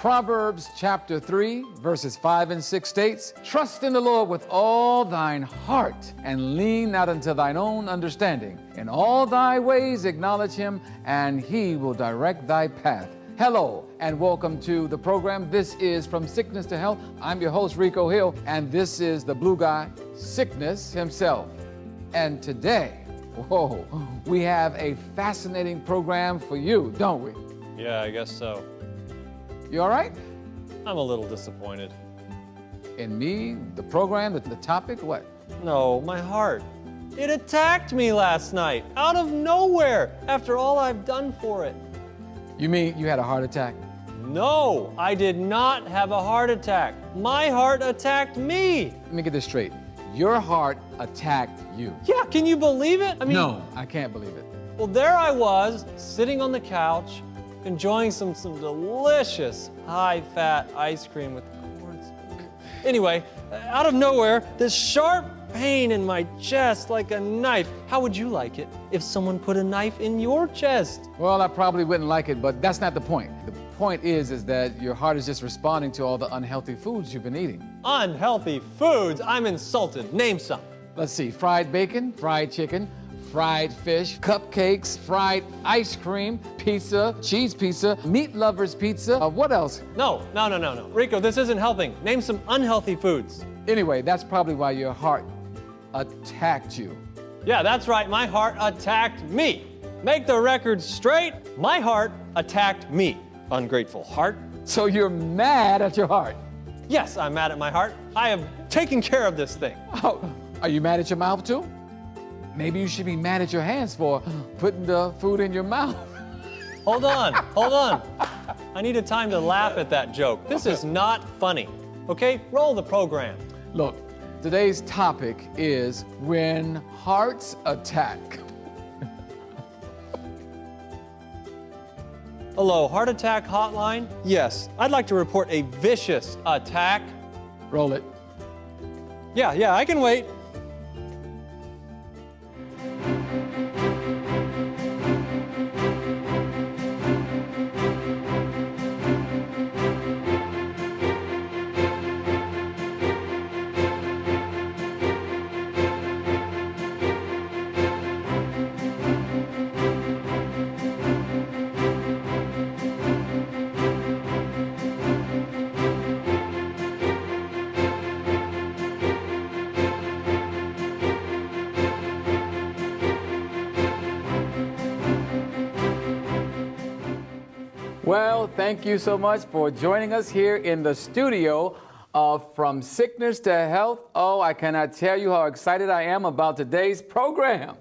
Proverbs chapter 3, verses 5 and 6 states, "Trust in the Lord with all thine heart, and lean not unto thine own understanding. In all thy ways acknowledge him, and he will direct thy path." Hello, and welcome to the program. This is From Sickness to Health. I'm your host, Rico Hill, and this is the blue guy, Sickness himself. And today, we have a fascinating program for you, don't we? Yeah, I guess so. You all right? I'm a little disappointed. In me, the program, the topic, what? No, my heart. It attacked me last night, out of nowhere, after all I've done for it. You mean you had a heart attack? No, I did not have a heart attack. My heart attacked me. Let me get this straight. Your heart attacked you. Yeah, can you believe it? No, I can't believe it. Well, there I was, sitting on the couch, enjoying some delicious high-fat ice cream with corn syrup. Anyway, out of nowhere, this sharp pain in my chest like a knife. How would you like it if someone put a knife in your chest? Well, I probably wouldn't like it, but that's not the point. The point is that your heart is just responding to all the unhealthy foods you've been eating. Unhealthy foods? I'm insulted. Name some. Let's see, fried bacon, fried chicken, fried fish, cupcakes, fried ice cream, pizza, cheese pizza, meat lovers pizza. What else? No. Rico, this isn't helping. Name some unhealthy foods. Anyway, that's probably why your heart attacked you. Yeah, that's right. My heart attacked me. Make the record straight. My heart attacked me. Ungrateful heart. So you're mad at your heart? Yes, I'm mad at my heart. I have taken care of this thing. Oh, are you mad at your mouth too? Maybe you should be mad at your hands for putting the food in your mouth. Hold on. I need a time to laugh at that joke. This is not funny. Okay, roll the program. Look, today's topic is when hearts attack. Hello, heart attack hotline? Yes, I'd like to report a vicious attack. Roll it. Yeah, I can wait. Well, thank you so much for joining us here in the studio of From Sickness to Health. Oh, I cannot tell you how excited I am about today's program.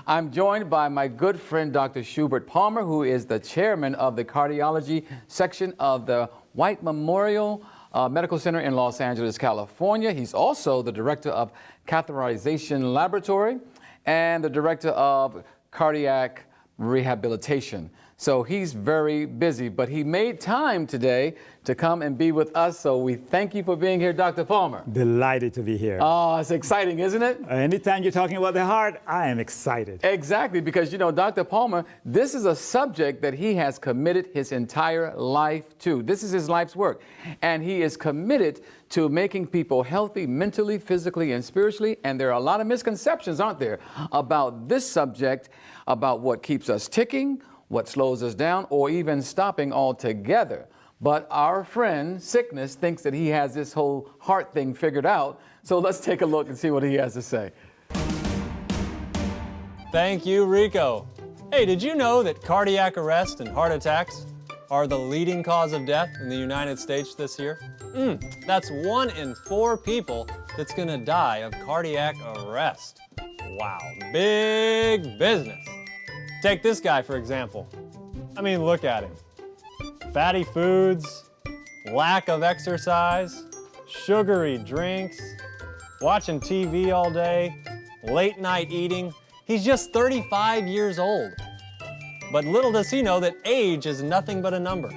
I'm joined by my good friend, Dr. Schubert Palmer, who is the chairman of the cardiology section of the White Memorial Medical Center in Los Angeles, California. He's also the director of catheterization laboratory and the director of cardiac rehabilitation. So he's very busy, but he made time today to come and be with us. So we thank you for being here, Dr. Palmer. Delighted to be here. Oh, it's exciting, isn't it? Anytime you're talking about the heart, I am excited. Exactly, because, you know, Dr. Palmer, this is a subject that he has committed his entire life to. This is his life's work. And he is committed to making people healthy mentally, physically, and spiritually. And there are a lot of misconceptions, aren't there, about this subject, about what keeps us ticking, what slows us down, or even stopping altogether. But our friend, Sickness, thinks that he has this whole heart thing figured out. So let's take a look and see what he has to say. Thank you, Rico. Hey, did you know that cardiac arrest and heart attacks are the leading cause of death in the United States this year? That's 1 in 4 people that's gonna die of cardiac arrest. Wow, big business. Take this guy, for example. I mean, look at him. Fatty foods, lack of exercise, sugary drinks, watching TV all day, late night eating. He's just 35 years old. But little does he know that age is nothing but a number.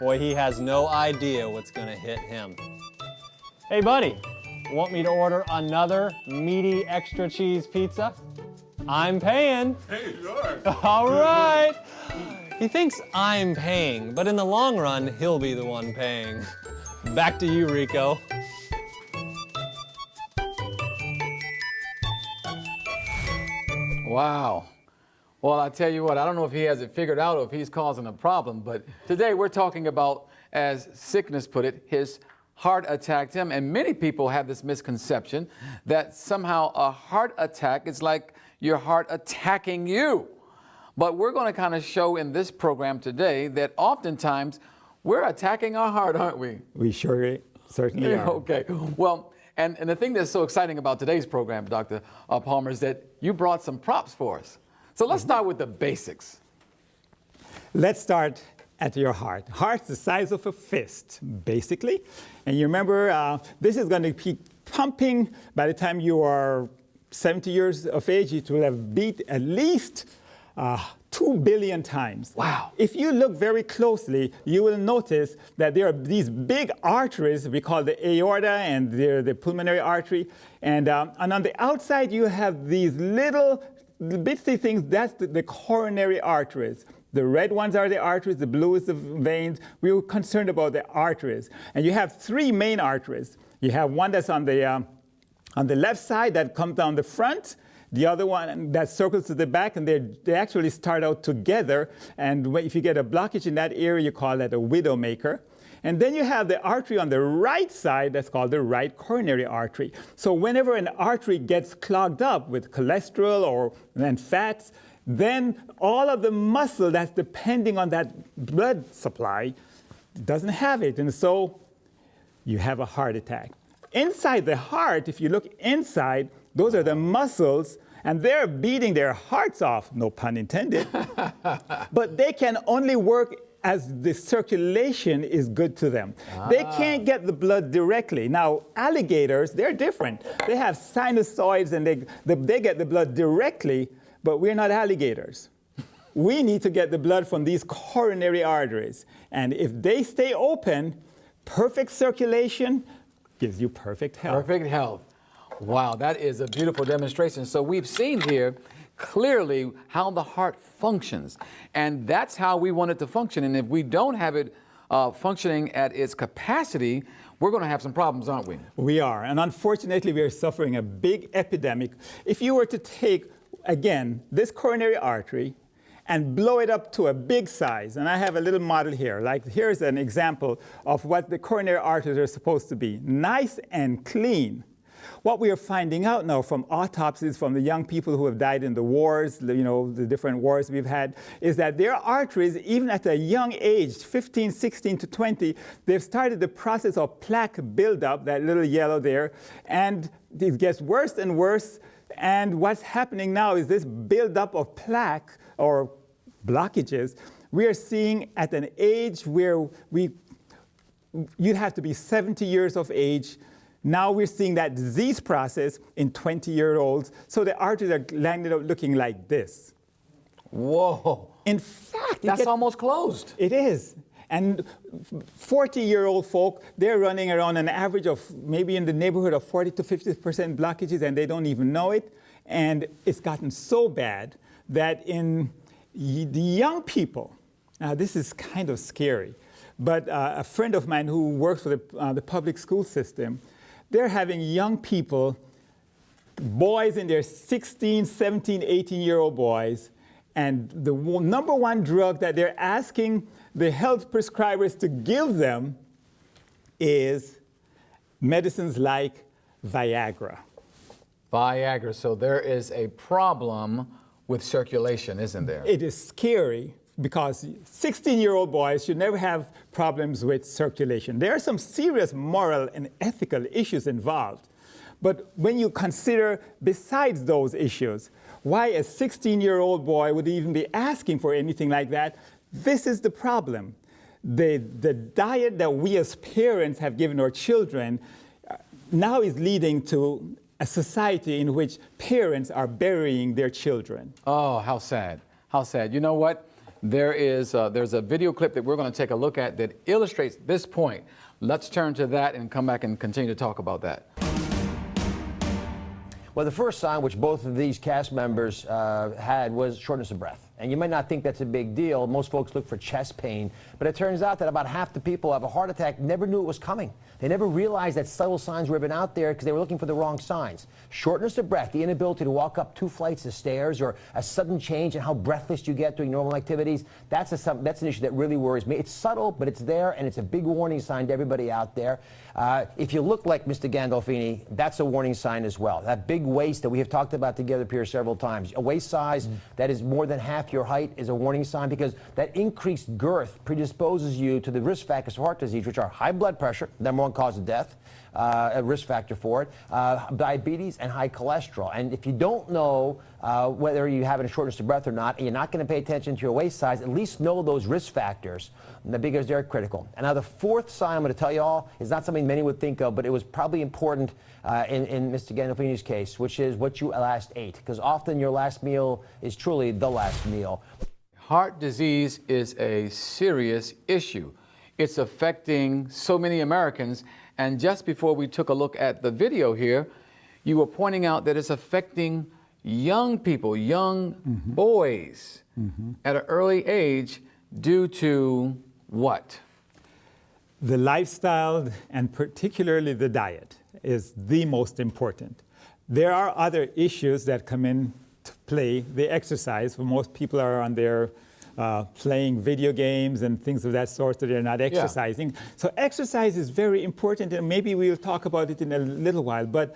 Boy, he has no idea what's gonna hit him. Hey, buddy, want me to order another meaty extra cheese pizza? I'm paying. Hey, sure. All right. He thinks I'm paying, but in the long run, he'll be the one paying. Back to you, Rico. Wow. Well, I tell you what, I don't know if he has it figured out or if he's causing a problem, but today we're talking about, as Sickness put it, his heart attacked him. And many people have this misconception that somehow a heart attack is like your heart attacking you. But we're going to kind of show in this program today that oftentimes we're attacking our heart, aren't we? We certainly are. Okay. Well, and the thing that's so exciting about today's program, Dr. Palmer, is that you brought some props for us. So let's start with the basics. Let's start at your heart. Heart's the size of a fist, basically. And you remember, this is going to be pumping by the time you are 70 years of age. It will have beat at least 2 billion times. Wow. If you look very closely, you will notice that there are these big arteries we call the aorta and the pulmonary artery. And on the outside, you have these little bitsy things. That's the coronary arteries. The red ones are the arteries, the blue is the veins. We were concerned about the arteries. And you have 3 main arteries. You have one that's on the left side that comes down the front, the other one that circles to the back, and they actually start out together. And if you get a blockage in that area, you call that a widowmaker. And then you have the artery on the right side that's called the right coronary artery. So whenever an artery gets clogged up with cholesterol and fats, then all of the muscle that's depending on that blood supply doesn't have it. And so you have a heart attack. Inside the heart, if you look inside, those are the muscles, and they're beating their hearts off, no pun intended. But they can only work as the circulation is good to them. They can't get the blood directly. Now, alligators, they're different. They have sinusoids, and they get the blood directly, but we're not alligators. We need to get the blood from these coronary arteries. And if they stay open, perfect circulation gives you perfect health. Perfect health. Wow, that is a beautiful demonstration. So we've seen here clearly how the heart functions, and that's how we want it to function. And if we don't have it functioning at its capacity, we're going to have some problems, aren't we? We are, and unfortunately, we are suffering a big epidemic. If you were to take, again, this coronary artery and blow it up to a big size, and I have a little model here. Like, here's an example of what the coronary arteries are supposed to be. Nice and clean. What we are finding out now from autopsies from the young people who have died in the wars, the different wars we've had, is that their arteries, even at a young age, 15, 16 to 20, they've started the process of plaque buildup, that little yellow there, and it gets worse and worse. And what's happening now is this buildup of plaque or blockages we are seeing at an age where you'd have to be 70 years of age. Now we're seeing that disease process in 20-year-olds. So the arteries are landed up looking like this. Whoa. In fact, that's almost closed. It is. And 40-year-old folk, they're running around an average of maybe in the neighborhood of 40 to 50% blockages, and they don't even know it. And it's gotten so bad that in the young people, now this is kind of scary, but a friend of mine who works for the public school system, they're having young people, boys in their 16, 17, 18-year-old boys, and the number one drug that they're asking the health prescribers to give them is medicines like Viagra. Viagra. So there is a problem with circulation, isn't there? It is scary because 16-year-old boys should never have problems with circulation. There are some serious moral and ethical issues involved. But when you consider, besides those issues, why a 16-year-old boy would even be asking for anything like that, this is the problem. The diet that we as parents have given our children now is leading to a society in which parents are burying their children. Oh, how sad. How sad. You know what? There's a video clip that we're going to take a look at that illustrates this point. Let's turn to that and come back and continue to talk about that. Well, the first sign which both of these cast members had was shortness of breath. And you might not think that's a big deal. Most folks look for chest pain. But it turns out that about half the people who have a heart attack never knew it was coming. They never realized that subtle signs were even out there because they were looking for the wrong signs. Shortness of breath, the inability to walk up 2 flights of stairs, or a sudden change in how breathless you get during normal activities, that's an issue that really worries me. It's subtle, but it's there, and it's a big warning sign to everybody out there. If you look like Mr. Gandolfini, that's a warning sign as well. That big waist that we have talked about together here several times, a waist size that is more than half your height is a warning sign, because that increased girth predisposes you to the risk factors for heart disease, which are high blood pressure, number one cause of death, a risk factor for it, diabetes, and high cholesterol. And if you don't know whether you have a shortness of breath or not, and you're not going to pay attention to your waist size, at least know those risk factors, because they're critical. And now the fourth sign I'm going to tell you all is not something many would think of, but it was probably important in Mr. Gandolfini's case, which is what you last ate, because often your last meal is truly the last meal. Heart disease is a serious issue. It's affecting so many Americans. And just before we took a look at the video here, you were pointing out that it's affecting young people, young boys at an early age due to what? The lifestyle, and particularly the diet, is the most important. There are other issues that come into play. The exercise, for most people are on their playing video games and things of that sort, so they're not exercising. Yeah. So exercise is very important, and maybe we'll talk about it in a little while. But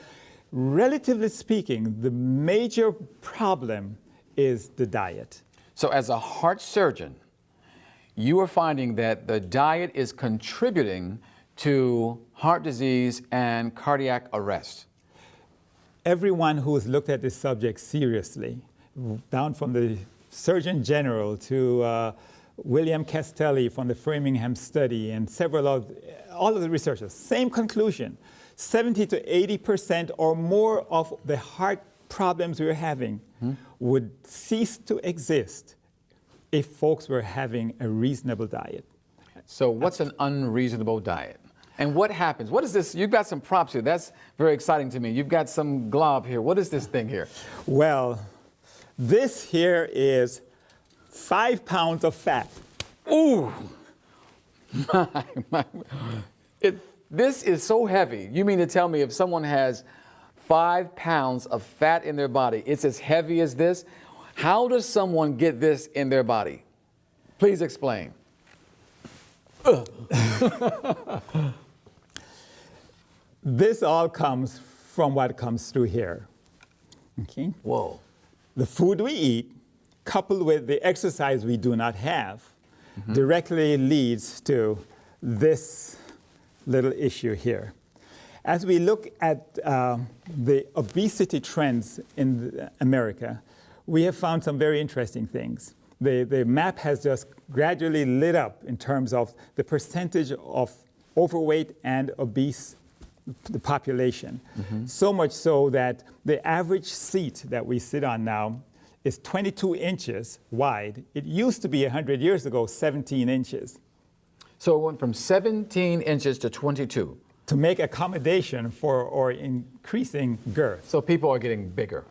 relatively speaking, the major problem is the diet. So as a heart surgeon, you are finding that the diet is contributing to heart disease and cardiac arrest. Everyone who has looked at this subject seriously, down from the Surgeon General to William Castelli from the Framingham study, and all of the researchers, same conclusion. 70 to 80% or more of the heart problems we're having would cease to exist if folks were having a reasonable diet. So what's an unreasonable diet? And what happens? What is this? You've got some props here. That's very exciting to me. You've got some glob here. What is this thing here? Well, this here is 5 pounds of fat. Ooh! This is so heavy. You mean to tell me if someone has 5 pounds of fat in their body, it's as heavy as this? How does someone get this in their body? Please explain. This all comes from what comes through here. Okay? Whoa. The food we eat, coupled with the exercise we do not have, directly leads to this little issue here. As we look at the obesity trends in America, we have found some very interesting things. The map has just gradually lit up in terms of the percentage of overweight and obese the population. So much so that the average seat that we sit on now is 22 inches wide. It used to be 100 years ago 17 inches. So it went from 17 inches to 22. To make accommodation for or increasing girth. So people are getting bigger.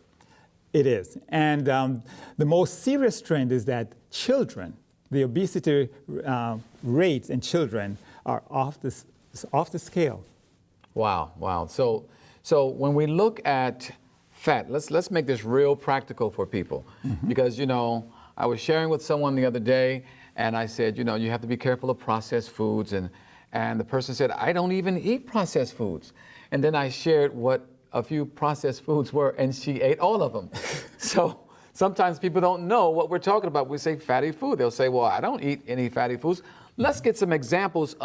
It is. And the most serious trend is that children, the obesity rates in children are off the scale. Wow, wow. So when we look at fat, let's make this real practical for people. Because, you know, I was sharing with someone the other day, and I said, you know, you have to be careful of processed foods. And the person said, I don't even eat processed foods. And then I shared what a few processed foods were, and she ate all of them. So sometimes people don't know what we're talking about. We say fatty food. They'll say, well, I don't eat any fatty foods. Let's get some examples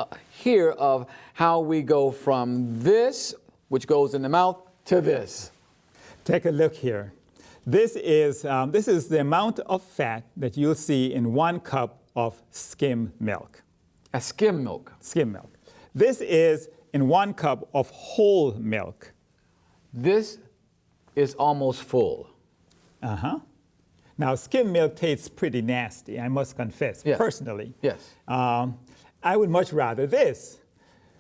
here of how we go from this, which goes in the mouth, to this. Take a look here. This is the amount of fat that you'll see in 1 cup of skim milk. A skim milk? Skim milk. This is in 1 cup of whole milk. This is almost full. Now, skim milk tastes pretty nasty, I must confess, personally. Yes. I would much rather this.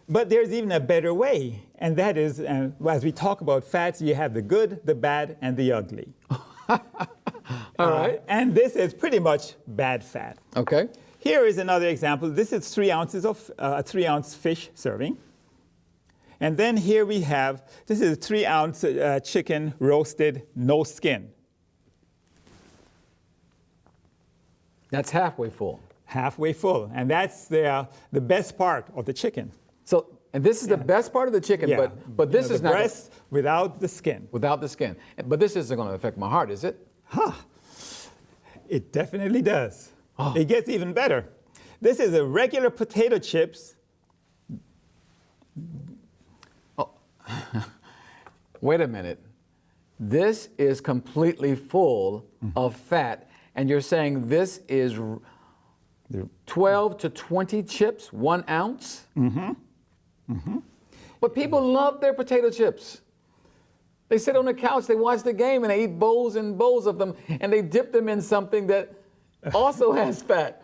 But there's even a better way, and that is, as we talk about fats, you have the good, the bad, and the ugly. All right. And this is pretty much bad fat. Okay. Here is another example. This is 3 ounces of a 3-ounce fish serving. And then here we have, this is a 3-ounce chicken roasted, no skin. That's halfway full. Halfway full. And that's the best part of the chicken. So, and this is the best part of the chicken, Yeah. but this is the not breast without the skin. without the skin. But this isn't going to affect my heart, is it? It definitely does. It gets even better. This is a regular potato chips. Wait a minute. This is completely full of fat, and you're saying this is 12 to 20 chips, 1 ounce? But people love their potato chips. They sit on the couch, they watch the game, and they eat bowls and bowls of them, and they dip them in something that also has fat.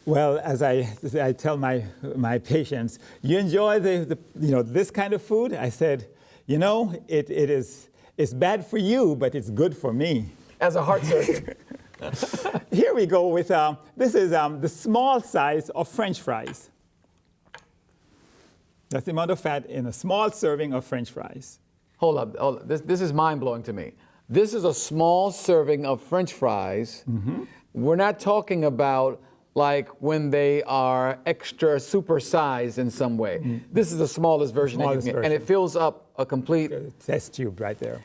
Well, as I tell my patients, you enjoy this kind of food? I said, it's bad for you, but it's good for me. As a heart surgeon. Here we go with, this is the small size of French fries. That's the amount of fat in a small serving of French fries. Hold up. This is mind-blowing to me. This is a small serving of French fries. We're not talking about like when they are extra supersized in some way. This is the smallest version that you can get, and it fills up a complete test tube right there.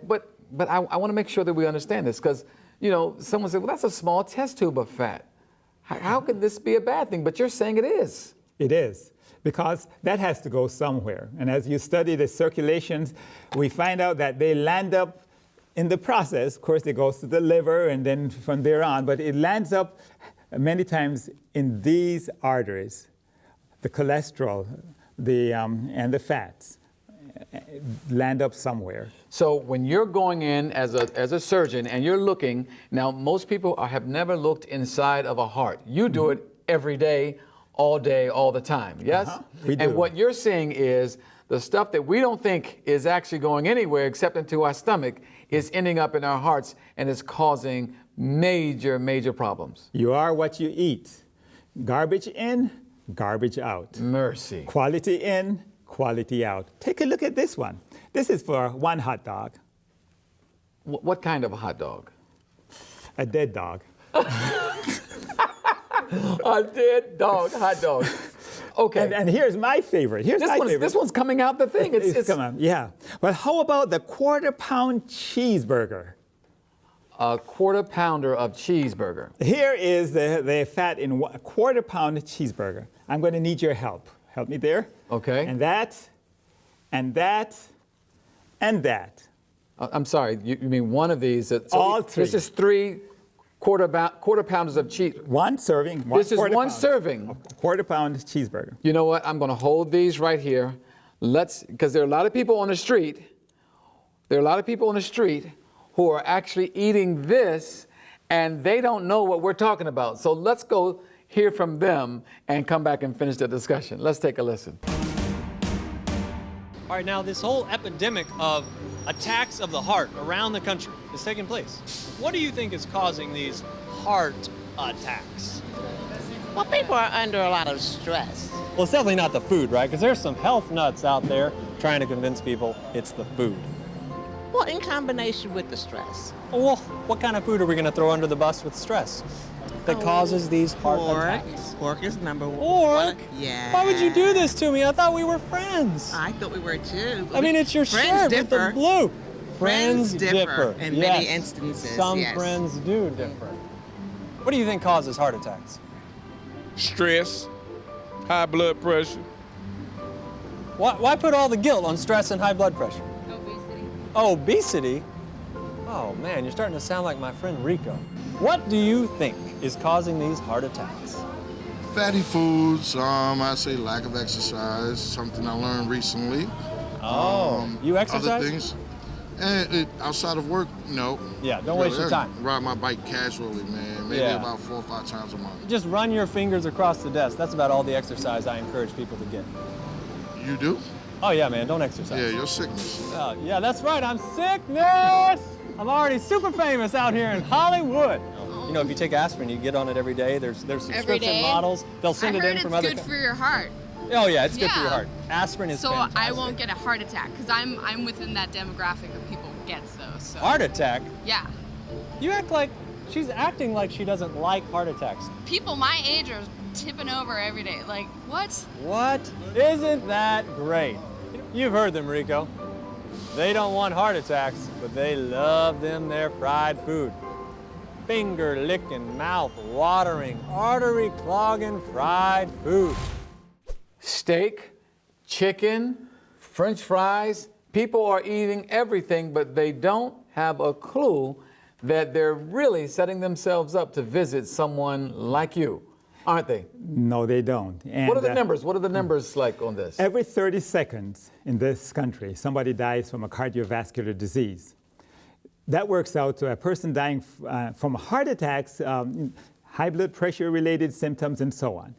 But I want to make sure that we understand this, because someone said, well, that's a small test tube of fat. How could this be a bad thing? But you're saying it is. It is, because that has to go somewhere. And as you study the circulations, we find out that they land up in the process. Of course, it goes to the liver and then from there on, but it lands up many times in these arteries, the cholesterol, and the fats land up somewhere. So when you're going in as a surgeon and you're looking, now most people have never looked inside of a heart. You do it every day, all the time, yes? We do. And what you're seeing is the stuff that we don't think is actually going anywhere except into our stomach is ending up in our hearts, and it's causing major, major problems. You are what you eat. Garbage in, garbage out. Mercy. Quality in, quality out. Take a look at this one. This is for one hot dog. What kind of a hot dog? A dead dog. A dead dog, hot dog. Okay. And here's my favorite. This one's coming out the thing. It's come on, yeah. But how about the quarter-pound cheeseburger? A quarter-pounder of cheeseburger. Here is the fat in a quarter-pound cheeseburger. I'm going to need your help. Help me there. Okay. And that, and that, and that. I'm sorry, you mean one of these? So all three. This is 3 quarter pounders of cheese. One serving. This is one serving. A quarter-pound cheeseburger. You know what? I'm going to hold these right here. Because there are a lot of people on the street. There are a lot of people on the street who are actually eating this, and they don't know what we're talking about. So let's go hear from them and come back and finish the discussion. Let's take a listen. All right, now this whole epidemic of attacks of the heart around the country is taking place. What do you think is causing these heart attacks? Well, people are under a lot of stress. Well, it's definitely not the food, right? Because there's some health nuts out there trying to convince people it's the food. Well, in combination with the stress. Well, what kind of food are we going to throw under the bus with stress that causes these heart attacks? Pork is number one. Pork? Yeah. Why would you do this to me? I thought we were friends. I thought we were too. I mean, it's your shirt with the blue. Friends differ in many instances, Some yes. friends do differ. What do you think causes heart attacks? Stress, high blood pressure. Why put all the guilt on stress and high blood pressure? Obesity? Oh man, you're starting to sound like my friend Rico. What do you think is causing these heart attacks? Fatty foods, I say lack of exercise, something I learned recently. You exercise? Other things. And outside of work, Yeah, don't waste your time. Ride my bike casually, man. Maybe about 4 or 5 times a month. Just run your fingers across the desk. That's about all the exercise I encourage people to get. You do? Oh yeah, man, don't exercise. Yeah, your sickness. Yeah, that's right, I'm sickness! I'm already super famous out here in Hollywood. You know, if you take aspirin, you get on it every day. There's subscription models. They'll send it in from other. I heard it's good for your heart. Oh yeah, it's good for your heart. Aspirin is so fantastic. I won't get a heart attack because I'm within that demographic of people who gets those. So. Heart attack? Yeah. You act like she's acting like she doesn't like heart attacks. People my age are tipping over every day. Like, what? What? Isn't that great? You've heard them, Rico. They don't want heart attacks, but they love them their fried food. Finger licking, mouth watering, artery clogging fried food. Steak, chicken, French fries. People are eating everything, but they don't have a clue that they're really setting themselves up to visit someone like you, aren't they? No, they don't. And, what are the numbers? What are the numbers like on this? Every 30 seconds in this country, somebody dies from a cardiovascular disease. That works out to a person dying from heart attacks, high blood pressure related symptoms, and so on.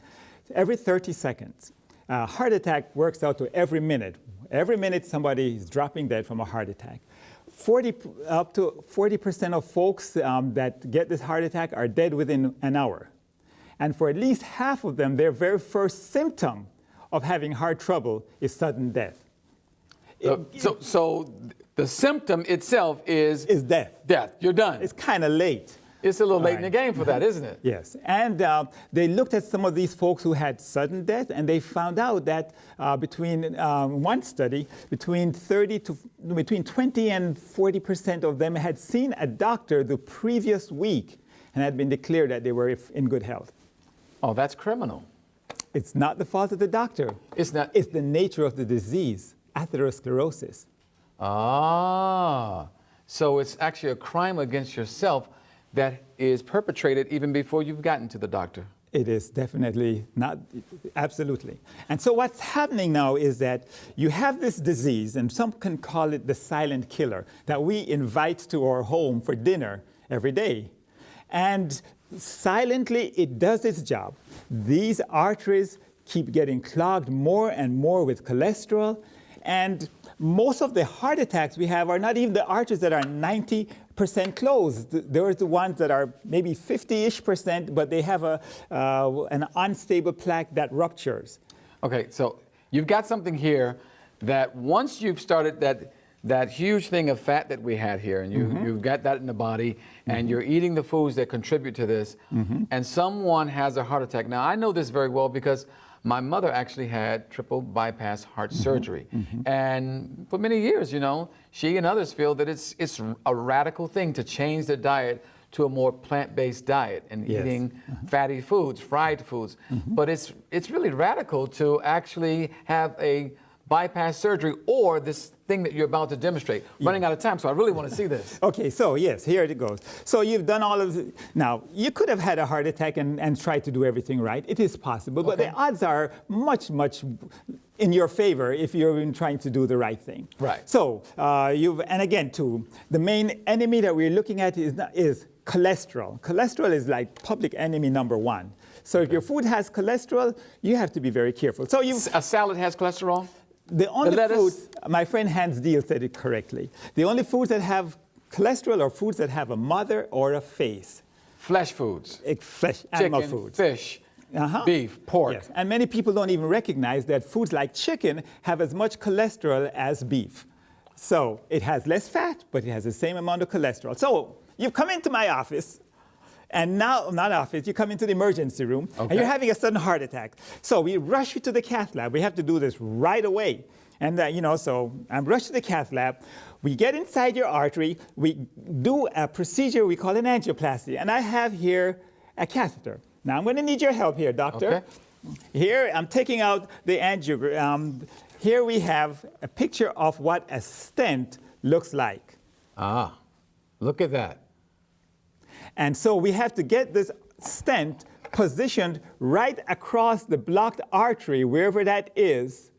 Every 30 seconds. Heart attack works out to every minute. Every minute somebody is dropping dead from a heart attack. Up to 40% of folks that get this heart attack are dead within an hour. And for at least half of them, their very first symptom of having heart trouble is sudden death. So the symptom itself is death. Death. You're done. It's kind of late. It's a little late in the game for that, isn't it? Yes. And they looked at some of these folks who had sudden death, and they found out that between one study, between 20 and 40% of them had seen a doctor the previous week and had been declared that they were in good health. Oh, that's criminal. It's not the fault of the doctor. It's not. It's the nature of the disease, atherosclerosis. Ah, so it's actually a crime against yourself that is perpetrated even before you've gotten to the doctor. It is definitely not, absolutely. And so what's happening now is that you have this disease, and some can call it the silent killer, that we invite to our home for dinner every day. And silently, it does its job. These arteries keep getting clogged more and more with cholesterol, and most of the heart attacks we have are not even the arteries that are 90% closed. They're the ones that are maybe 50-ish%, but they have an unstable plaque that ruptures. Okay, so you've got something here that once you've started that huge thing of fat that we had here, and you've got that in the body, and you're eating the foods that contribute to this, and someone has a heart attack. Now, I know this very well because my mother actually had triple bypass heart surgery. And for many years, you know, she and others feel that it's a radical thing to change the diet to a more plant-based diet and eating fatty foods, fried foods. But it's really radical to actually have a bypass surgery or this thing that you're about to demonstrate. Running out of time, so I really want to see this. Okay, so yes, here it goes. So you've done all of it. Now, you could have had a heart attack and tried to do everything right. It is possible, but the odds are much, much in your favor if you're even trying to do the right thing. Right. So and again, too, the main enemy that we're looking at is cholesterol. Cholesterol is like public enemy number one. So if your food has cholesterol, you have to be very careful. So a salad has cholesterol? The only foods, my friend Hans Deal said it correctly, the only foods that have cholesterol are foods that have a mother or a face. Flesh foods. Animal chicken, foods. Fish, beef, pork. Yes. And many people don't even recognize that foods like chicken have as much cholesterol as beef. So it has less fat, but it has the same amount of cholesterol. So you've come into my office, and now, not office, you come into the emergency room, and you're having a sudden heart attack. So we rush you to the cath lab. We have to do this right away. And, so I'm rushed to the cath lab. We get inside your artery. We do a procedure we call an angioplasty. And I have here a catheter. Now, I'm going to need your help here, doctor. Okay. Here, I'm taking out the angiogram. Here we have a picture of what a stent looks like. Ah, look at that. And so we have to get this stent positioned right across the blocked artery, wherever that is.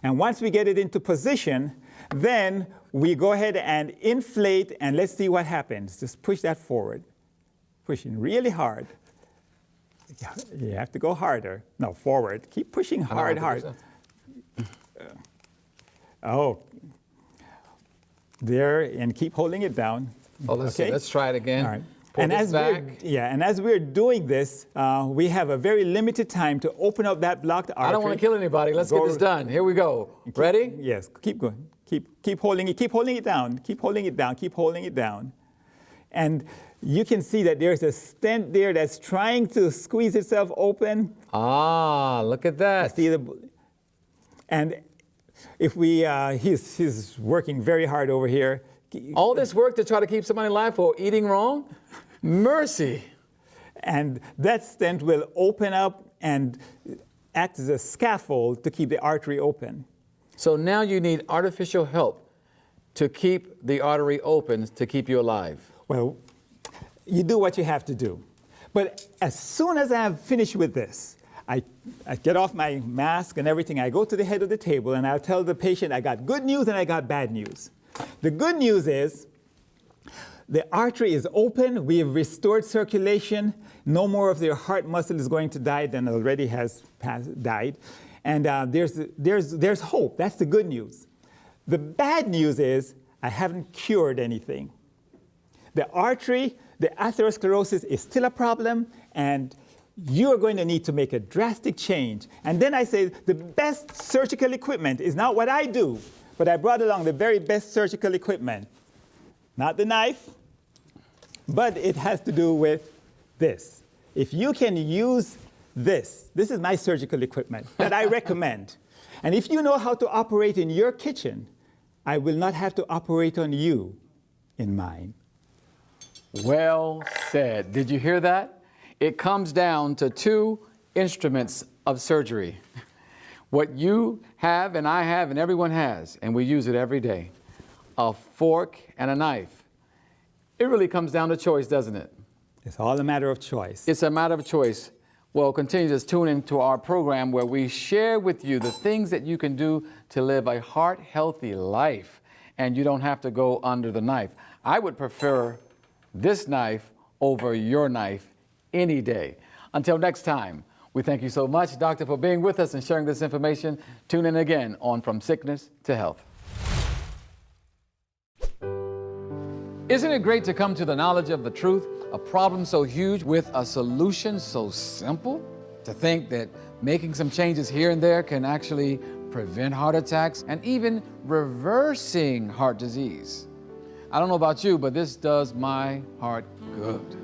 And once we get it into position, then we go ahead and inflate, and let's see what happens. Just push that forward. Pushing really hard. You have to go harder. No, forward. Keep pushing hard. Oh. There, and keep holding it down. Oh, let's see. Okay? Let's try it again. All right. Pull And this back. and as we're doing this, we have a very limited time to open up that blocked artery. I don't want to kill anybody. Let's get this done. Here we go. Ready? Yes. Keep going. Keep holding it. Keep holding it down. Keep holding it down. Keep holding it down. And you can see that there's a stent there that's trying to squeeze itself open. Ah, look at that. See and if we, he's working very hard over here. All this work to try to keep somebody alive for eating wrong? Mercy. And that stent will open up and act as a scaffold to keep the artery open. So now you need artificial help to keep the artery open to keep you alive. Well, you do what you have to do. But as soon as I'm finished with this, I get off my mask and everything. I go to the head of the table and I'll tell the patient I got good news and I got bad news. The good news is the artery is open. We have restored circulation. No more of their heart muscle is going to die than already has died. And there's hope. That's the good news. The bad news is I haven't cured anything. The artery, the atherosclerosis is still a problem, and you're going to need to make a drastic change. And then I say the best surgical equipment is not what I do, but I brought along the very best surgical equipment. Not the knife, but it has to do with this. If you can use this is my surgical equipment that I recommend. And if you know how to operate in your kitchen, I will not have to operate on you in mine. Well said. Did you hear that? It comes down to two instruments of surgery. What you have and I have and everyone has, and we use it every day, a fork and a knife. It really comes down to choice, doesn't it? It's all a matter of choice. It's a matter of choice. Well, continue to tune into our program where we share with you the things that you can do to live a heart-healthy life, and you don't have to go under the knife. I would prefer this knife over your knife any day. Until next time, we thank you so much, Doctor, for being with us and sharing this information. Tune in again on From Sickness to Health. Isn't it great to come to the knowledge of the truth? A problem so huge with a solution so simple? To think that making some changes here and there can actually prevent heart attacks and even reversing heart disease. I don't know about you, but this does my heart good.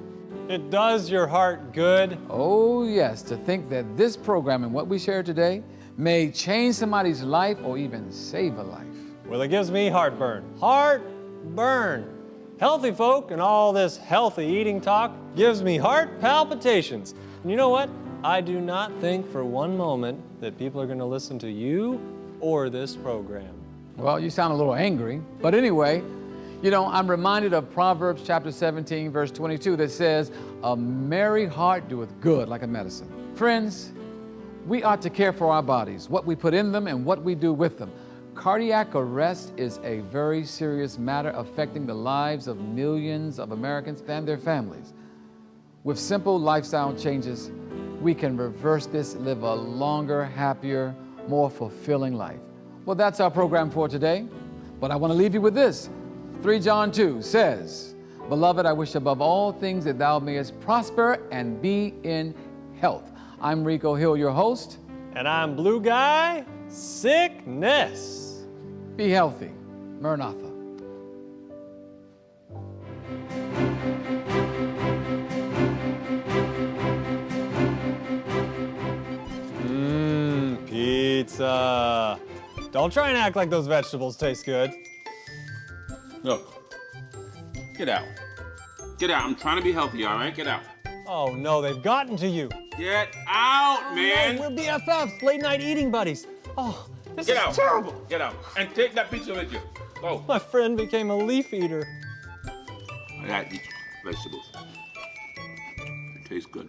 It does your heart good. Oh yes, to think that this program and what we share today may change somebody's life or even save a life. Well, it gives me heartburn. Heartburn. Healthy folk and all this healthy eating talk gives me heart palpitations. And you know what? I do not think for one moment that people are going to listen to you or this program. Well, you sound a little angry, but anyway, you know, I'm reminded of Proverbs chapter 17, verse 22 that says, "A merry heart doeth good like a medicine." Friends, we ought to care for our bodies, what we put in them and what we do with them. Cardiac arrest is a very serious matter affecting the lives of millions of Americans and their families. With simple lifestyle changes, we can reverse this, live a longer, happier, more fulfilling life. Well, that's our program for today, but I want to leave you with this. 3 John 2 says, "Beloved, I wish above all things that thou mayest prosper and be in health." I'm Rico Hill, your host. And I'm Blue Guy Sickness. Be healthy. Maranatha. Pizza. Don't try and act like those vegetables taste good. Look, get out. Get out. I'm trying to be healthy, all right? Get out. Oh no, they've gotten to you. Get out, man. No, we're BFFs, late night eating buddies. Oh, this Get is out. terrible. Get out. And take that pizza with you. Go. My friend became a leaf eater. I gotta eat vegetables. It tastes good.